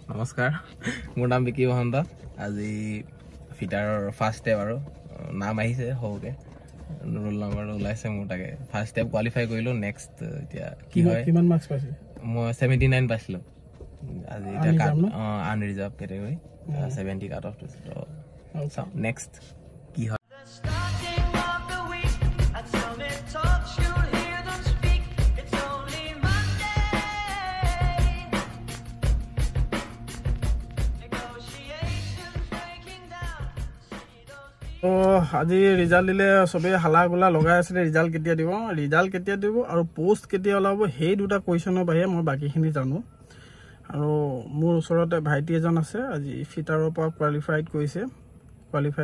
নমস্কাৰ মোৰ নাম বিকি মহন্ত আজি ফিটাৰৰ ফাৰ্ষ্ট ষ্টেপ আৰু নাম আহিছে হওকে ৰোল নম্বৰ ওলাইছে মোৰ তাকে ফাৰ্ষ্ট ষ্টেপ কোৱালিফাই কৰিলো নেক্সট এতিয়া কি হয় কিমান মাৰ্কস পাইছে মই 79 পাইছিলো আজি এটা কাট আনৰিজাৰ্ভ কেটেগৰী 70 কাট অফ তো নেক্সট কি হয় আজি ৰিজাল্ট দিলে সবে হালা গোলা লগাই আছে ৰিজাল্ট কেতিয়া দিব আৰু পোষ্ট কেতিয়া ওলাব সেই দুটা কোৱেশ্চনৰ বাহিৰে মই বাকিখিনি জানো আৰু মোৰ ওচৰতে ভাইটি এজন আছে আজি ফিটাৰৰ পৰা কোৱালিফাইড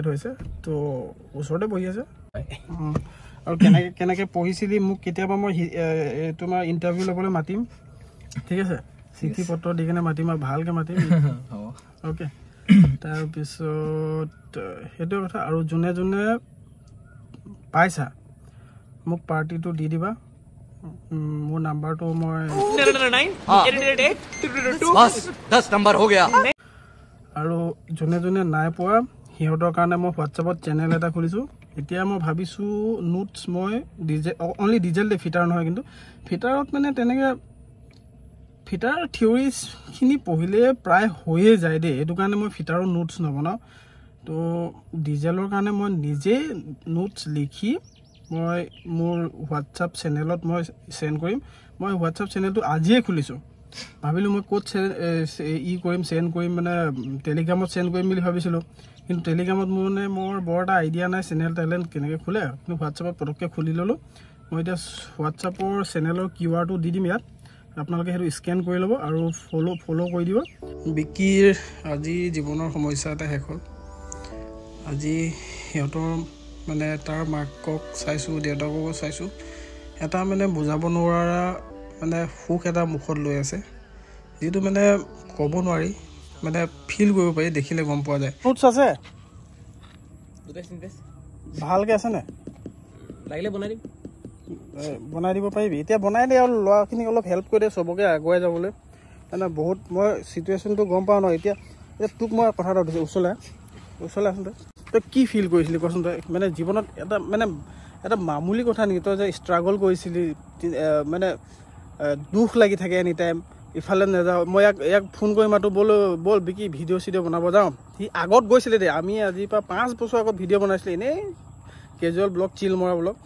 হৈছে তো ওচৰতে বহি আছে আৰু কেনেকে পঢ়িছিলি মোক কেতিয়াবা মই তোমাৰ ইণ্টাৰভিউ ল'বলৈ মাতিম ঠিক আছে চিঠি পত্ৰ দি কেনে মাতিম আৰু ভালকে মাতিম ওকে তাৰপিছত সেইটো কথা আৰু যোনে যোনে পাইছা মোক পাৰ্টিটো দি দিবা মোৰ নাম্বাৰটো মই 10 নম্বৰ হৈ গয়া আৰু যোনে যোনে নাই পোৱা সিহঁতৰ কাৰণে মই হোৱাটছএপত চেনেল এটা খুলিছোঁ এতিয়া মই ভাবিছোঁ নোটছ মই অনলি ডিজেল দে ফিটাৰ নহয় কিন্তু ফিটাৰত মানে তেনেকৈ ফিটাৰ থিয়ৰিখিনি পঢ়িলে প্ৰায় হৈয়ে যায় দেই এইটো কাৰণে মই ফিটাৰৰ নোটছ নবনাওঁ তো ডিজেলৰ কাৰণে মই নিজে নোটছ লিখি মই মোৰ হোৱাটছআপ চেনেলত মই সেন্ড কৰিম মই হোৱাটছআপ চেনেলটো আজিয়ে খুলিছোঁ ভাবিলোঁ মই ক'ত সেন্ড কৰিম মানে টেলিগ্ৰামত সেন্ড কৰিম বুলি ভাবিছিলোঁ কিন্তু টেলিগ্ৰামত মোৰ বৰ এটা আইডিয়া নাই চেনেল টেলেণ্ট কেনেকৈ খোলে কিন্তু হোৱাটছআপত পটককৈ খুলি ল'লোঁ মই এতিয়া হোৱাটছআপৰ চেনেলৰ কিউআৰটো দি দিম ইয়াত আপোনালোকে সেইটো স্কেন কৰি ল'ব আৰু ফ'ল' কৰি দিব বিকিৰ আজি জীৱনৰ সমস্যা এটা শেষ হ'ল আজি সিহঁতৰ মানে তাৰ মাকক চাইছোঁ দেউতাককো চাইছোঁ এটা মানে বুজাব নোৱাৰা মানে সুখ এটা মুখত লৈ আছে যিটো মানে ক'ব নোৱাৰি মানে ফিল কৰিব পাৰি দেখিলে গম পোৱা যায় নোটছ আছে ভালকৈ আছেনে লাগিলে বনাই দিব পাৰিবি এতিয়া বনাই দে আৰু ল'ৰাখিনিক অলপ হেল্প কৰি দে চবকে আগুৱাই যাবলৈ মানে বহুত মই চিটুৱেশ্যনটো গম পাওঁ ন এতিয়া তোক মই কথা এটা সুধিছোঁ ওচৰলৈ আচলতে তই কি ফিল কৰিছিলি কচোন তই মানে জীৱনত এটা মামুলি কথা নেকি তই যে ষ্ট্ৰাগল কৰিছিলি মানে দুখ লাগি থাকে এনি টাইম ইফালে নাযাওঁ মই ইয়াক ফোন কৰি মাতো বল বিকি ভিডিঅ' চিডিঅ' বনাব যাওঁ সি আগত গৈছিলে দেই আমি আজিৰ পৰা 5 বছৰ আগত ভিডিঅ' বনাইছিলোঁ এনেই কেজুৱেল ব্লগ চিল মৰা ব্লগ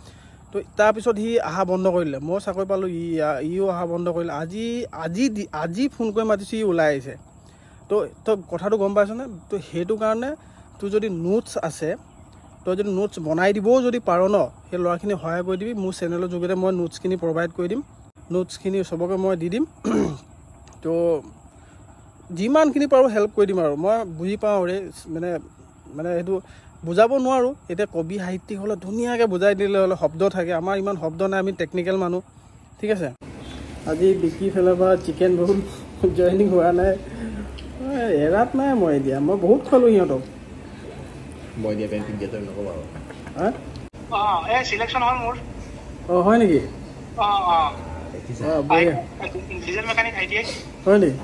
তো তাৰপিছত সি অহা বন্ধ কৰিলে মই চাকৰি পালোঁ ইও অহা বন্ধ কৰিলে আজি ফোন কৰি মাতিছোঁ ই ওলাই আহিছে তো তই কথাটো গম পাইছনে তো সেইটো কাৰণে তোৰ যদি নোটছ আছে তই যদি নোটছ বনাই দিবও যদি পাৰ ন সেই ল'ৰাখিনি সহায় কৰি দিবি মোৰ চেনেলৰ যোগেদি মই নোটছখিনি প্ৰভাইড কৰি দিম নোটছখিনি চবকে মই দি দিম তো যিমানখিনি পাৰোঁ হেল্প কৰি দিম আৰু মই বুজি পাওঁ ৰে মানে সেইটো বুজাব নোৱাৰোঁ এতিয়া কবি সাহিত্যিক হ'লে ধুনীয়াকৈ বুজাই দিলে হ'লে শব্দ থাকে আমাৰ ইমান শব্দ নাই আমি টেকনিকেল মানুহ ঠিক আছে আজি বিকি ফালৰ পৰা চিকেন ৰোল জইনিং হোৱা নাই এৰাত নাই মই এতিয়া মই বহুত খালোঁ সিহঁতক মই দিয়া পেইণ্টিং দিয়া তই নক'ব আৰু এই সিলেকশন হ'ল মোৰ হয় নেকি ডিজেল মেকানিক আইটিআই হয় নেকি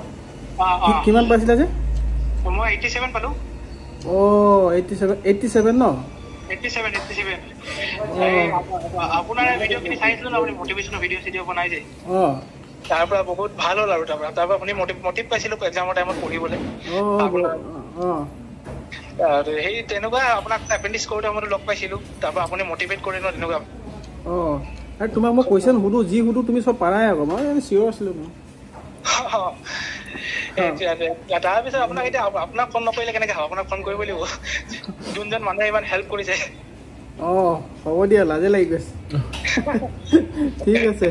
কিমান পাইছিলা যে মই 87 পালোঁ 87 ন 87 আপোনাৰ ভিডিঅ'খিনি চাইছিলোঁ ন আপুনি মটিভেশ্যনৰ ভিডিঅ' বনাই যে তাৰ পৰা বহুত ভাল হ'ল আৰু তাৰ পৰা আপুনি মটিভ পাইছিলোঁ এক্সামৰ টাইমত পঢ়িবলৈ সেই তেনেকুৱা আপোনাক এপেণ্ডিক্স কৰোঁতে মই লগ পাইছিলোঁ তাৰ পৰা আপুনি মটিভেট কৰে ন তেনেকুৱা আৰু তোমাক মই কুৱেশ্যন সুধো যি সুধো তুমি চব পাৰাই আকৌ মই চিয়'ৰ আছিলোঁ তাৰপিছত আপোনাক এতিয়া আপোনাক ফোন নকৰিলে কেনেকৈ হ'ব আপোনাক ফোন কৰিব লাগিব যোনজন মানুহে ইমান হেল্প কৰিছে হ'ব দিয়া লাজে লাগি গৈছে ঠিক আছে